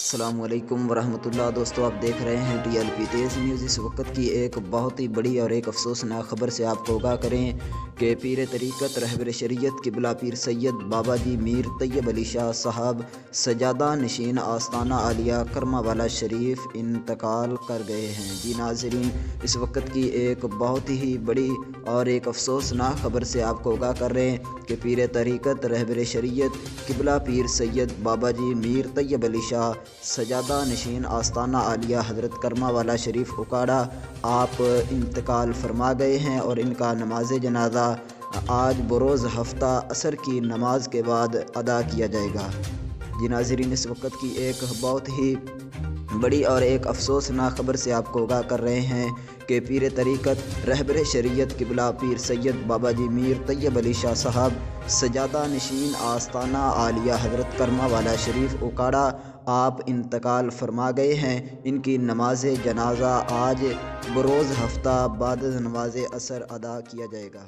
السلام علیکم ورحمۃ اللہ۔ دوستو آپ دیکھ رہے ہیں TLP تیز نیوز۔ اس وقت کی ایک بہت ہی بڑی اور ایک افسوسناک خبر سے آپ کو آگاہ کریں کہ پیر طریقت رہبر شریعت قبلہ پیر سید بابا جی میر طیب علی شاہ صاحب سجادہ نشین آستانہ عالیہ کرماں والا شریف انتقال کر گئے ہیں۔ جی ناظرین، اس وقت کی ایک بہت ہی بڑی اور ایک افسوسناک خبر سے آپ کو آگاہ کر رہے ہیں کہ پیر طریقت رہبر شریعت قبلہ پیر سید بابا جی میر طیب علی شاہ سجادہ نشین آستانہ عالیہ حضرت کرماں والا شریف اکاڑا آپ انتقال فرما گئے ہیں، اور ان کا نماز جنازہ آج بروز ہفتہ عصر کی نماز کے بعد ادا کیا جائے گا۔ جی ناظرین، اس وقت کی ایک بہت ہی بڑی اور ایک افسوسناک خبر سے آپ کو آگاہ کر رہے ہیں کہ پیر طریقت رہبر شریعت قبلہ پیر سید بابا جی میر طیب علی شاہ صاحب سجادہ نشین آستانہ عالیہ حضرت کرماں والا شریف اکاڑا آپ انتقال فرما گئے ہیں۔ ان کی نماز جنازہ آج بروز ہفتہ بعد نماز عصر ادا کیا جائے گا۔